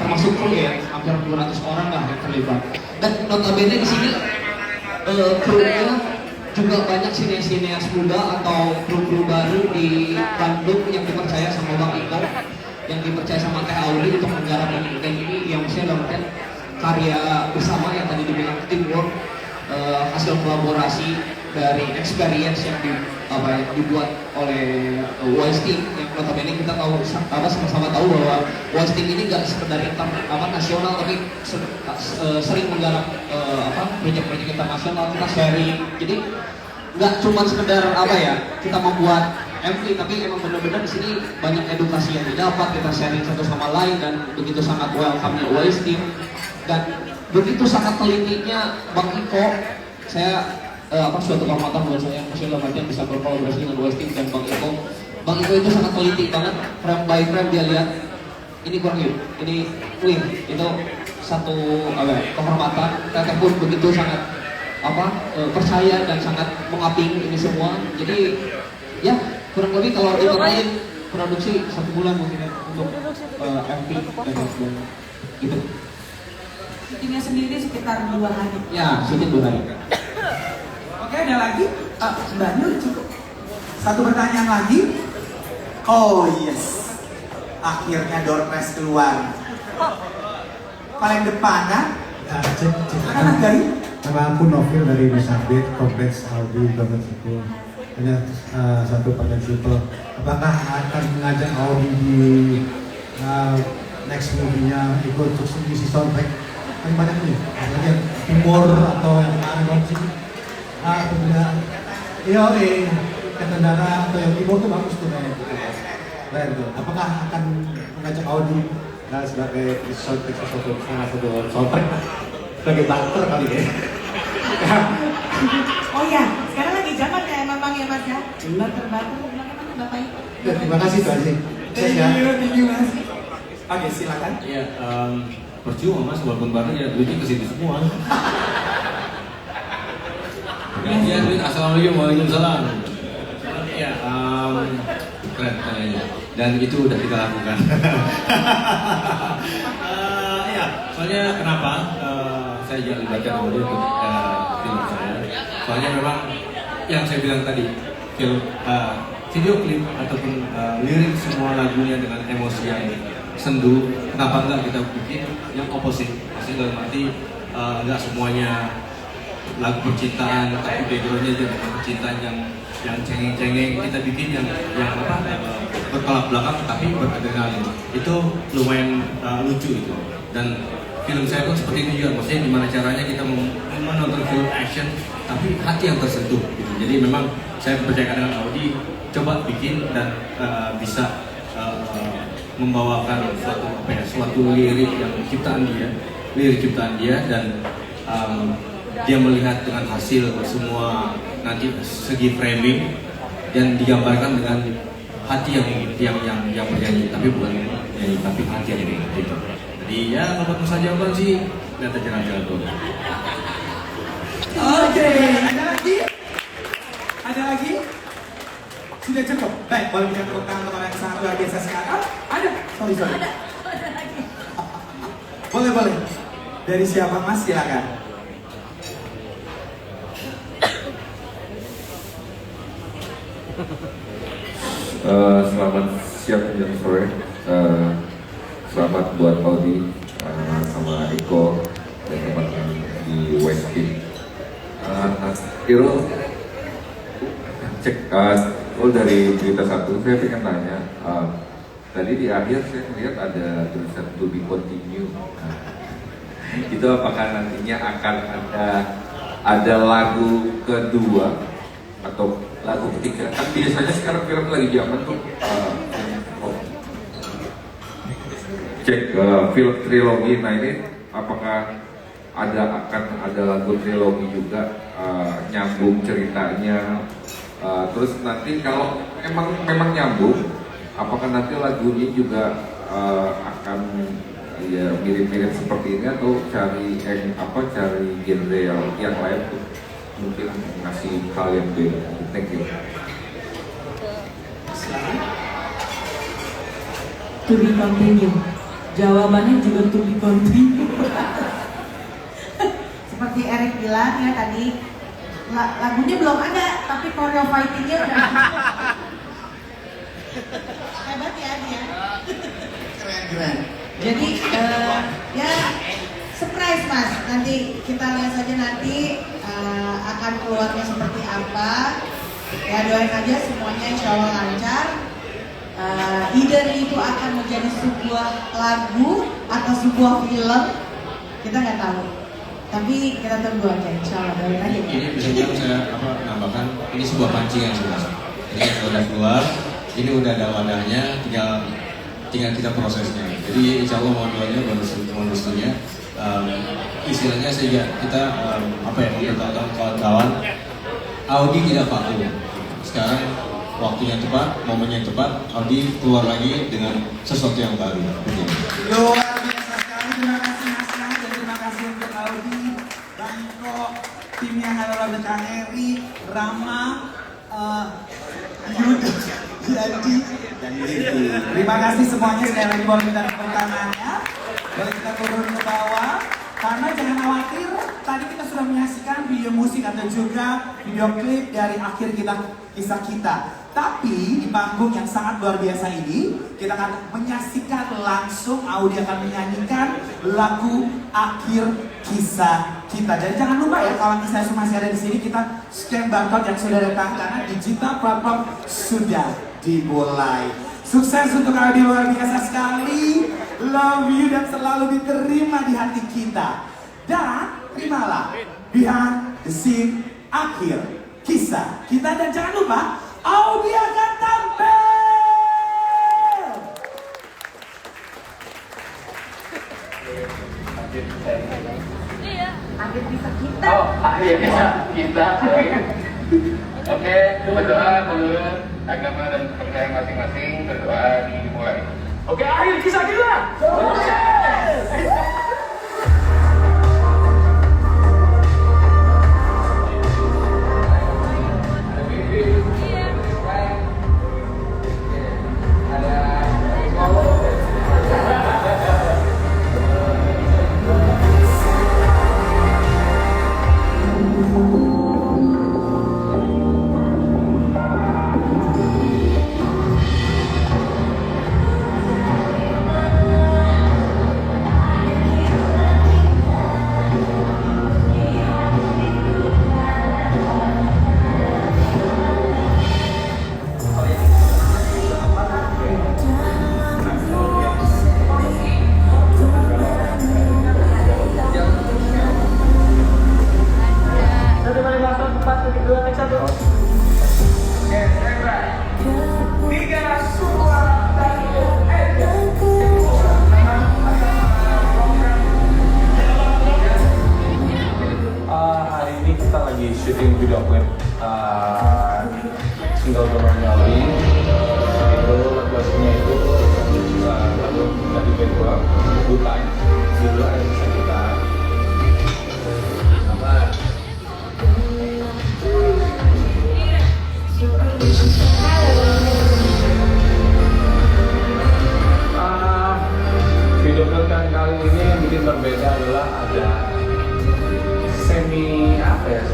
termasuk kru ya, hampir 200 orang lah yang terlibat. Dan notabene di sini krunya juga banyak sineas muda atau kru baru di Bandung yang dipercaya sama Bang Iko, yang dipercaya sama Teh Auli untuk menggarap ini yang saya dalamkan karya bersama yang tadi dibilang teamwork, hasil kolaborasi dari experience yang dibuat oleh Wise Team yang notabene kita tahu sama-sama tahu bahwa Wise Team ini nggak sekedar nasional tapi sering menggarap proyek-proyek internasional, kita sharing. Jadi nggak cuma sekedar kita membuat MV, tapi emang benar-benar di sini banyak edukasi yang didapat, kita sharing satu sama lain, dan begitu sangat welcome-nya Wise Team dan begitu sangat telitinya Bang Iko. Saya suatu kehormatan buat saya, maksudnya dalam bisa berkolaborasi dengan Wise Team dan Bang Iko. Bang Iko itu sangat teliti banget, frame by frame dia lihat ini kurang yuk, ini win, itu satu kehormatan. Teteh pun begitu sangat percaya dan sangat mengaping ini semua. Jadi ya kurang lebih kalau ditotalin produksi 1 bulan mungkin untuk MV dan sebagainya gitu. Syutingnya sendiri sekitar 2 hari. Ya, syuting 2 hari. Oke, ada lagi? Mbak Nur cukup. Satu pertanyaan lagi. Oh yes. Akhirnya door prize keluar. Paling depan kan? Anak dari? Nama aku Novil dari Musabit, Kompleks Audi Bangun Sipul. Hanya satu pertanyaan simpel. Apakah akan mengajak Audi di next movie-nya ikut untuk mengisi soundtrack? Kan banyak nih, apalagi yang humor atau yang kemarin sini. Ketendara atau yang humor tuh bagus tuh kayak gitu. Keren tuh. Apakah akan mengajak Audi sebagai soundtrack salah satu soundtrack sebagai barter kali ya? Oh ya, sekarang lagi zaman ya memang ya Mas ya. Barter bilangnya mana Bapak Iko? Terima kasih Pak Haji. Thank you Mas. Oke, silakan. Iya, percuma Mas, walaupun barter ya duitnya ke situ semua. Ya, assalamualaikum, waalaikumsalam. Ya, keren kayaknya. Dan itu udah kita lakukan. Ya, soalnya kenapa saya juga libatkan Audi untuk film saya. Soalnya memang yang saya bilang tadi, video klip ataupun lirik semua lagunya dengan emosi yang sendu. Kenapa enggak kita bikin yang opposite? Maksudnya dalam arti enggak semuanya lagu percintaan tapi backgroundnya jadi percintaan yang cengeng-cengeng, kita bikin yang apa bertolak belakang tapi beradrenalin. Itu lumayan lucu itu. Dan film saya pun seperti itu juga, maksudnya gimana caranya kita menonton film action tapi hati yang tersentuh gitu. Jadi memang saya percaya dengan Audi coba bikin dan bisa membawakan suatu lirik yang lirik ciptaan dia dan dia melihat dengan hasil semua nanti segi framing dan digambarkan dengan hati yang bernyanyi, tapi bukan nyanyi tapi hati yang bernyanyi gitu. Jadi ya kalau Nusa jawaban sih lihat aja jalan-jalan tuh. Oke, ada lagi? Sudah cukup. Baik, boleh kita tepuk tangan teman yang sangat luar biasa sekarang. Ada? Sorry. Ada lagi. Boleh. Dari siapa Mas? Silakan. Selamat siang dan sore. Selamat buat Audi sama Iko dan teman-teman di Westgate. Iro, cek dari berita satu, saya pengen tanya. Tadi di akhir saya melihat ada tulisan to be continue. Itu apakah nantinya akan ada lagu kedua atau lagu ketiga? Kan biasanya sekarang film lagi zaman tuh cek film trilogi. Nah ini apakah akan ada lagu trilogi juga, nyambung ceritanya, terus nanti kalau memang nyambung, apakah nanti lagunya juga akan ya mirip-mirip seperti ini atau cari genre yang lain tuh mungkin ngasih hal yang beda? Thank you. To be continue. Jawabannya juga to be continue. Seperti Eric bilang ya tadi, lagunya belum ada, tapi choreo fightingnya udah. Hebat ya dia. Keren. Jadi ya surprise Mas. Nanti kita lihat saja nanti akan keluarnya seperti apa. Ya doain aja semuanya insya Allah lancar. Either itu akan menjadi sebuah lagu atau sebuah film, kita nggak tahu. Tapi kita tunggu aja, insya Allah doain aja. Ini bisa saya nambahkan, ini sebuah pancingan sebenarnya. Ini sudah keluar, ini udah ada wadahnya, tinggal kita prosesnya. Jadi insya Allah modelnya baru restunya. Istilahnya saja kita memberitahukan kawan-kawan, Audi tidak vakum. Sekarang waktunya tepat, momennya tepat, Audi keluar lagi dengan sesuatu yang baru. Luar biasa sekali, terima kasih Mas Yan, dan terima kasih untuk Audi, Bang Iko, tim yang ada oleh Kang Eri, Rama, Yuda, Jadi, dan Livi. Terima kasih semuanya, sekali lagi boleh minta tepuk tangannya. Boleh kita turun ke bawah, karena jangan khawatir, tadi kita sudah menyaksikan video musik atau juga video klip dari akhir kisah kita. Tapi di panggung yang sangat luar biasa ini, kita akan menyaksikan langsung Audi akan menyanyikan lagu akhir kisah kita. Jadi jangan lupa ya, kawan saya masih ada di sini, kita scan barcode yang sudah datang karena digital platform sudah dimulai. Sukses untuk Audi, luar biasa sekali. Love you dan selalu diterima di hati kita. Dan terimalah behind the scene akhir kisah kita, dan jangan lupa Audi akan tampil. Akhir kisah kita. Oh, akhir kisah kita. Oke, berdoa menurut agama dan kepercayaan masing-masing, berdoa dimulai. Oke, akhir kisah kita. Sukses.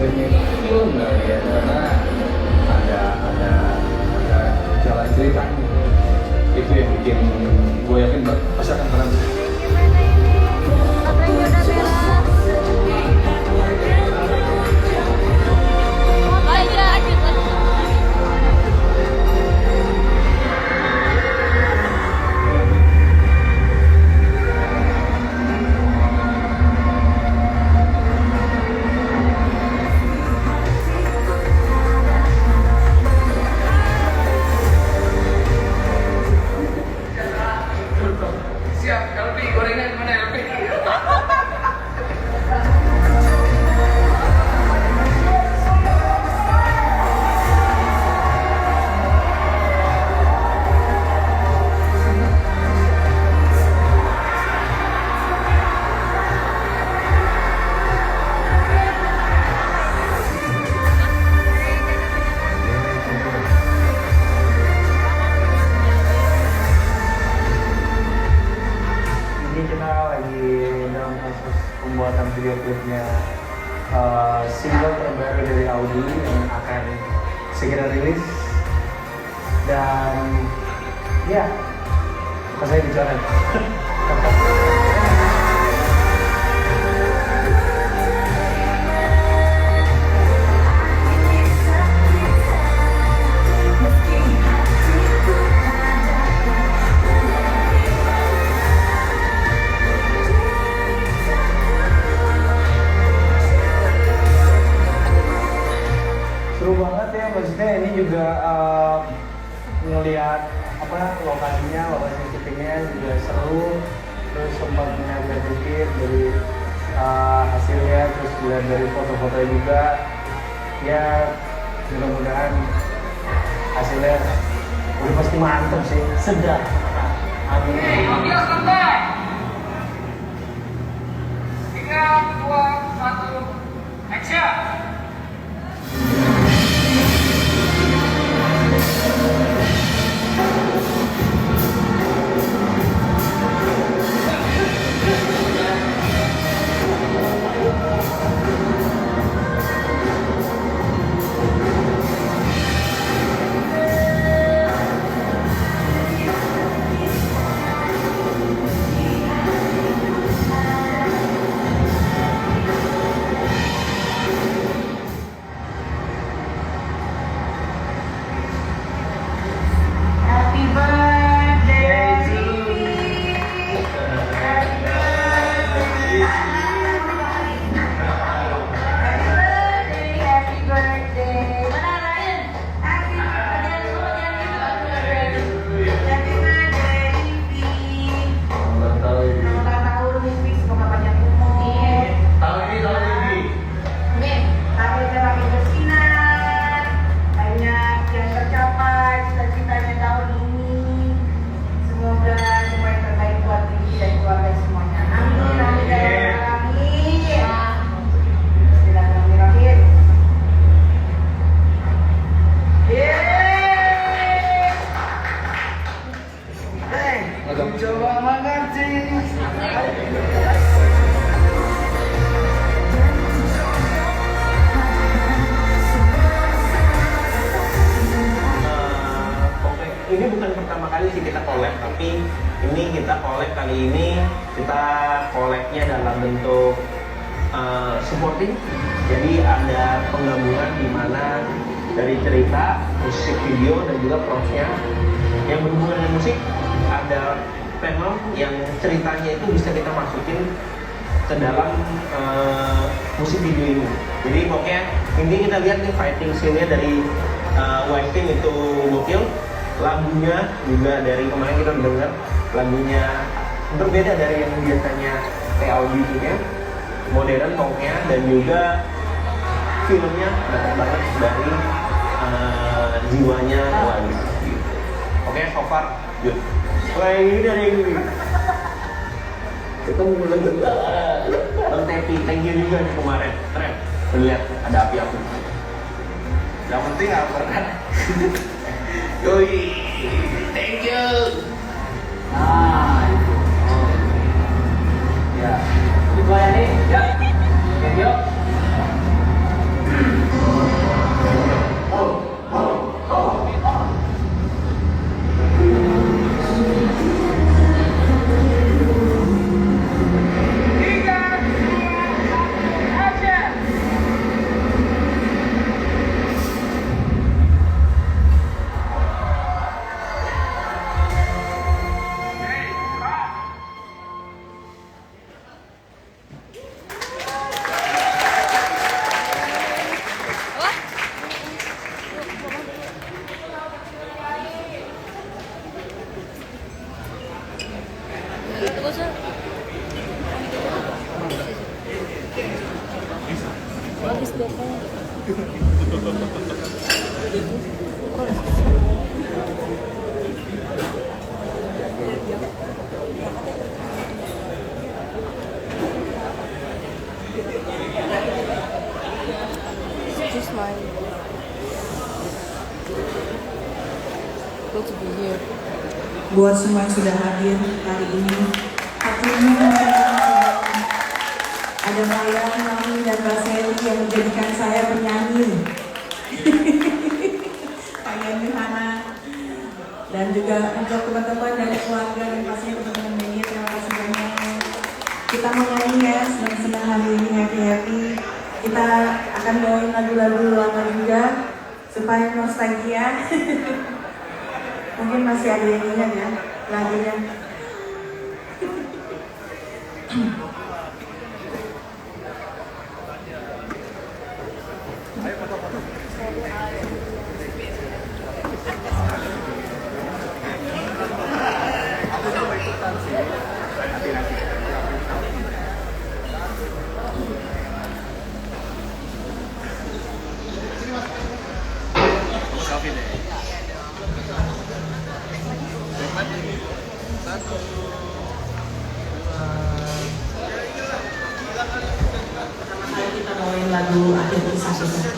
screening film kali ya, karena ada jalan ceritanya. Itu yang bikin gue yakin pasti akan keren. Siap, Elvi, gorengan mana Elvi? Ini kita lagi dalam proses pembuatan video klipnya single terbaru dari Audi yang akan segera rilis, dan ya apa saya bicara. Seru banget ya, maksudnya ini juga ngelihat lokasi syutingnya juga seru, terus sempat mengambil dikit dari hasilnya, terus lihat dari foto-fotonya juga, ya mudah-mudahan hasilnya udah pasti mantap sih, sedap. Amin. Oke, santai. 3, 2, 1, action. Happy birthday to you. Happy birthday. Happy birthday. Mana Ryan? Happy birthday. Happy birthday, Livi. Ulang tahun Livi, semoga panjang umur. Tahun ini. Amin. Tahunnya makin bersinar, banyak yang tercapai cita-citanya tahun ini. Semoga semua yang terbaik buat Livi dan keluarga semuanya. Amin. Amin. Amin. Bismillahirrahmanirrahim. Coba mengerti. Ini bukan pertama kali sih kita collab, tapi ini kita collab kali ini kita collabnya dalam bentuk supporting. Jadi ada penggabungan di mana dari cerita, musik video dan juga props-nya yang berhubungan dengan musik. Ada film yang ceritanya itu bisa kita masukin ke dalam musik video ini. Jadi pokoknya ini kita lihat nih fighting scene-nya dari White Team itu gokil. Lagunya juga dari kemarin kita dengar, lagunya berbeda dari yang biasanya Audi punya, modern pokoknya, dan juga filmnya dapat banget dari jiwanya Wali. Oke, so far good. Wah, ini dari ini. Kita mulai Bang Tepi, thank you juga nih kemarin. Keren, lihat ada api-api. Yang penting nggak pernah. Yoi, thank you. Nah, itu. Oh. Ya. Itu ya nih. Ya. Thank you. habis bete. Just mine. Good to be here. Buat semua yang sudah hadir hari ini, hatinya ada Maya, Nami, dan Mbak Seli yang menjadikan saya penyanyi. Pak Yani Hana, dan juga untuk teman-teman dari keluarga dan pastinya teman-teman media, terima kasih banyak. Kita mau nyanyi ya, senang-senang hari ini, happy-happy. Kita akan bawain lagu-lagu lama juga supaya nostalgia. Mungkin masih ada yang ingat ya lagunya. Kita bawain lagu Akhir Kisah Kita.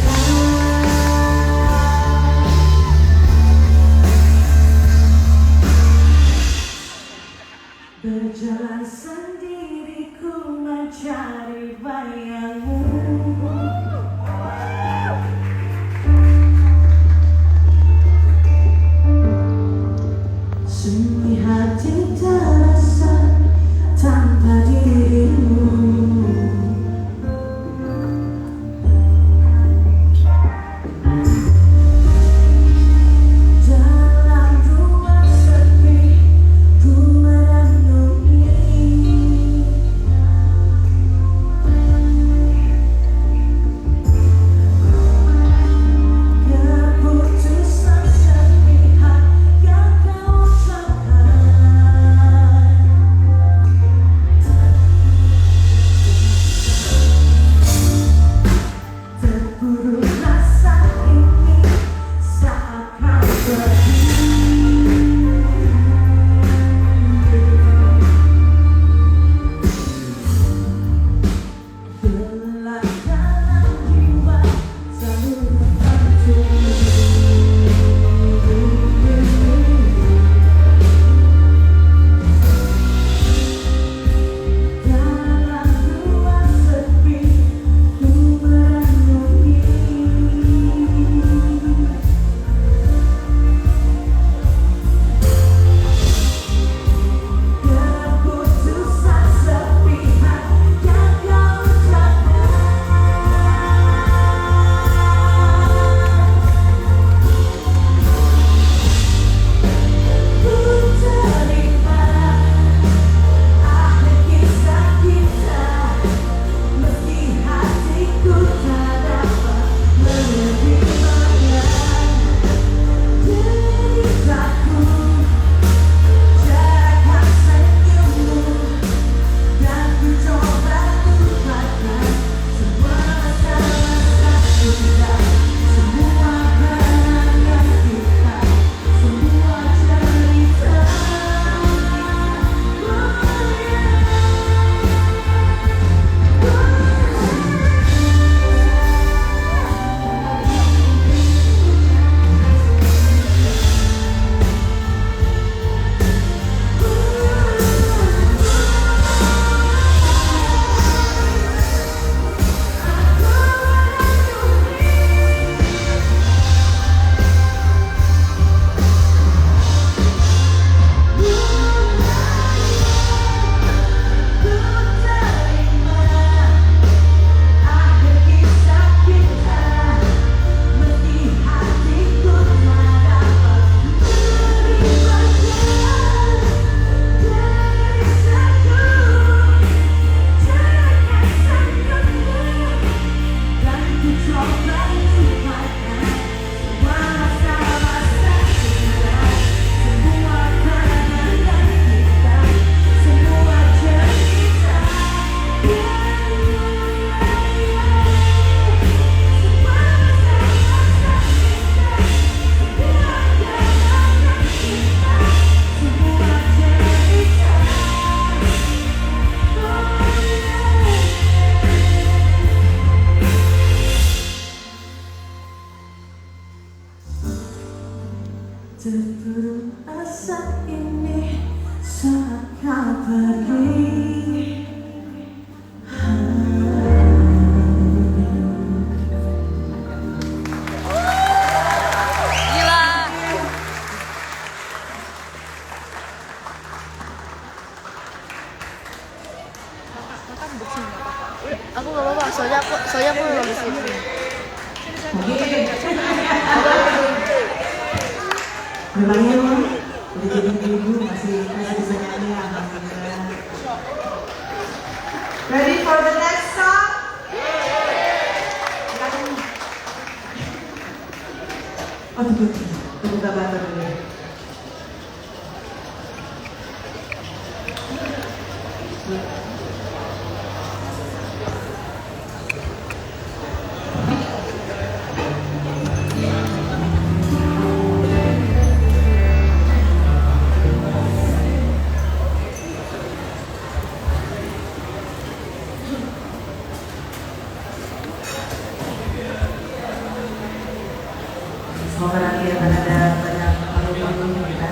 Aku Pak. Soalnya aku belum di sini. Memangnya lo udah jadi ibu masih bisa nyanyi, alhamdulillah. Ready for the next song? Oh, tunggu gambar dulu. Semoga nanti akan ada banyak panggung-panggung kita.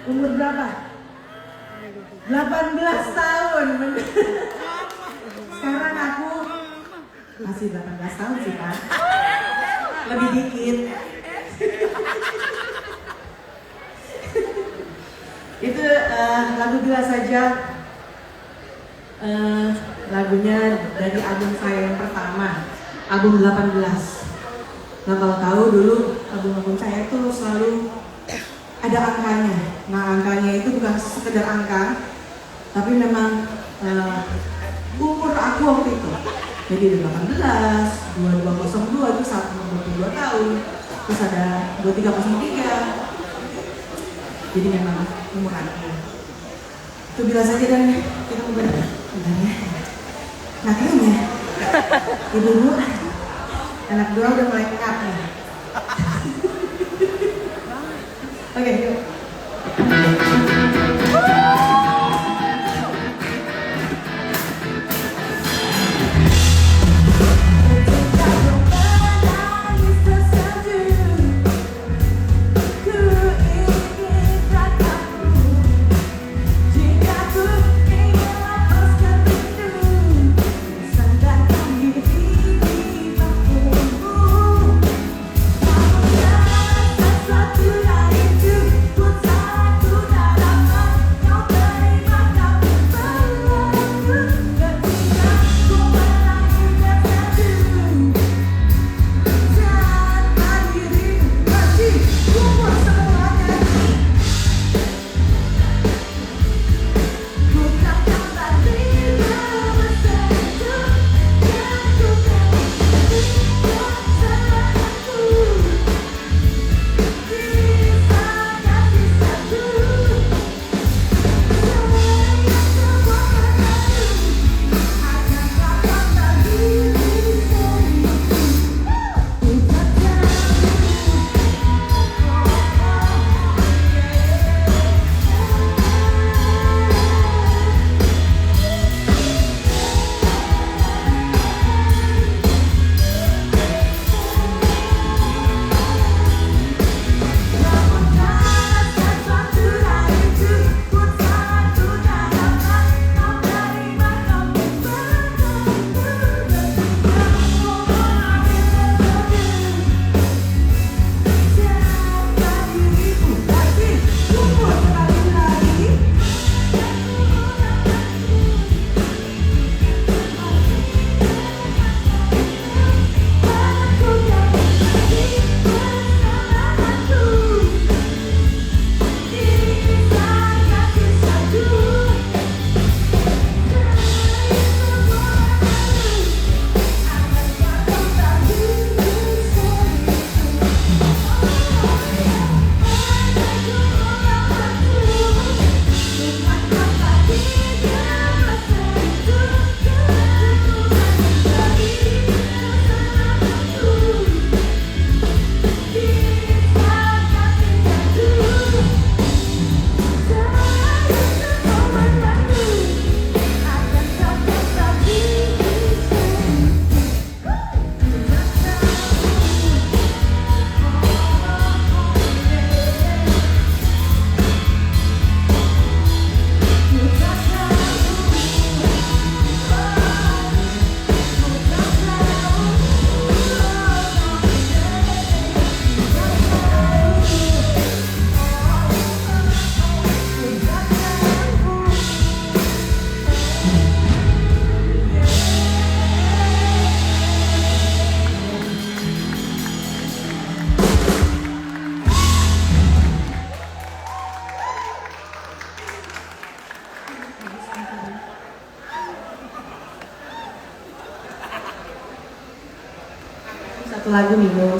Umur berapa? 18 tahun. Sekarang aku masih 18 tahun sih Pak. Lebih dikit. Itu lagu Bila Saja, lagunya dari album saya yang pertama, album 18. Nah kalau tahu dulu album saya itu selalu ada angkanya. Nah angkanya itu bukan sekedar angka, tapi memang umur aku waktu itu. Jadi 18, 2202 itu saat umur 22 tahun, terus ada 2303. Jadi memang umur anaknya. Itu bila saja dan kita mau bentar ya. Nah kayaknya ibu anak dua udah mulai ngap nih. Oke, yuk.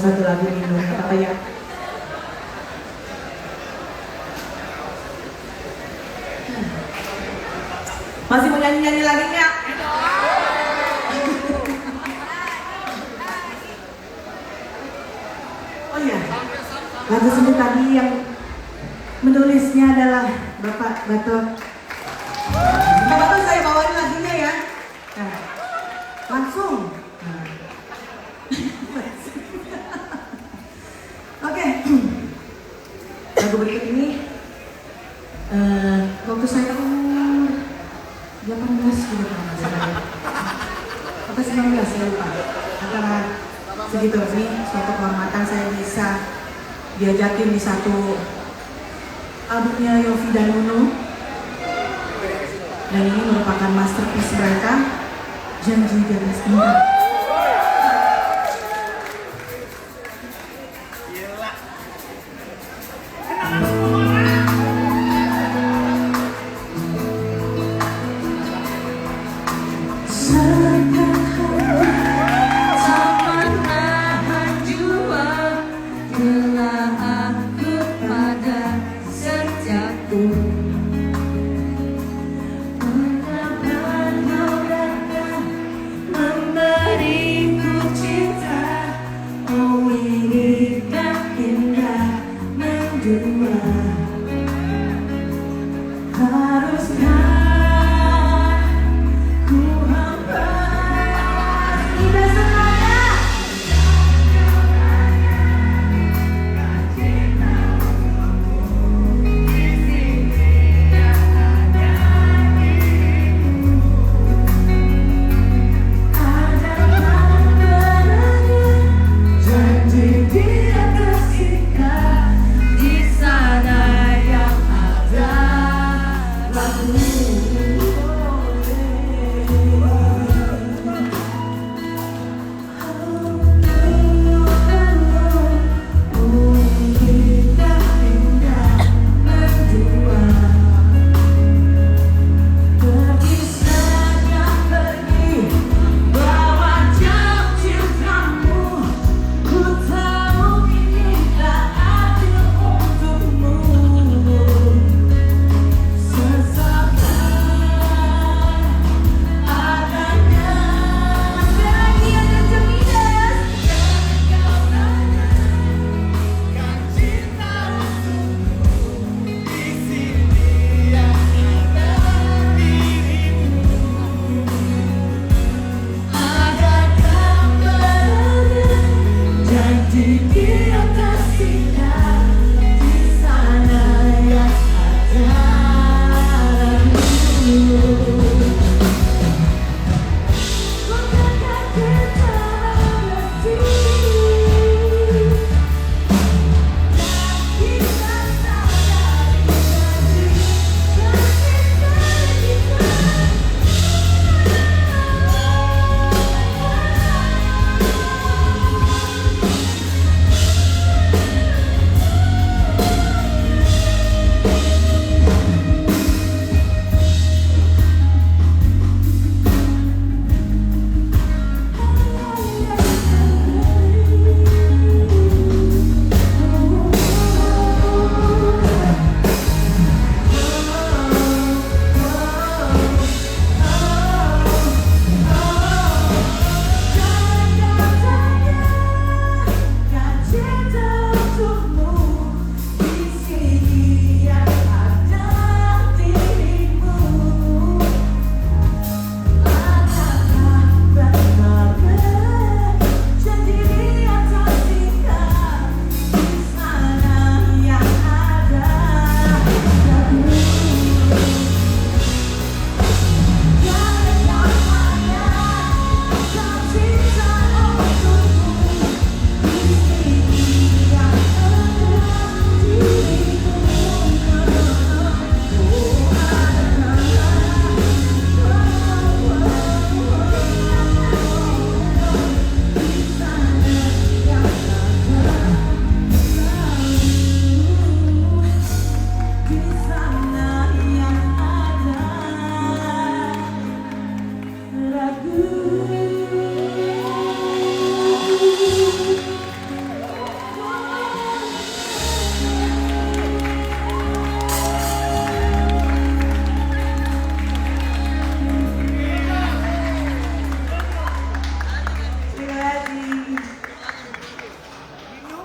Satu lagu minum, apa ya? Masih mau nyanyi-nyanyi lagi nggak? Oh iya, lagu sendiri tadi yang menulisnya adalah Bapak Batok. Bapak Batok saya bawain lagunya ya. Nah, langsung. Oke, lagu berikut ini waktu saya umur 18 gitu kan, atau 19 saya lupa. Antara segitu sih, suatu kehormatan saya bisa diajakin di satu albumnya Yovie dan Nuno, dan ini merupakan masterpiece mereka, Janji di Atas Bintang. indah indah mendua. Haruskah ku hempas indah semuanya.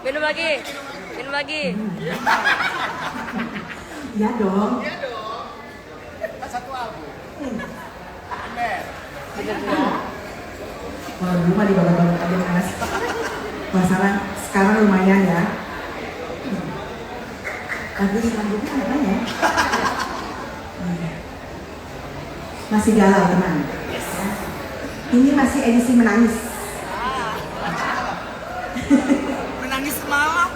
Minum lagi. Minum lagi. Iya dong. Satu album. Kalau dulu mah dibabat-babat aja mas. Sekarang lumayan ya. Lagu selanjutnya apa ya? Masih galau, tenang. Ini masih edisi menangis. Menangis semalam.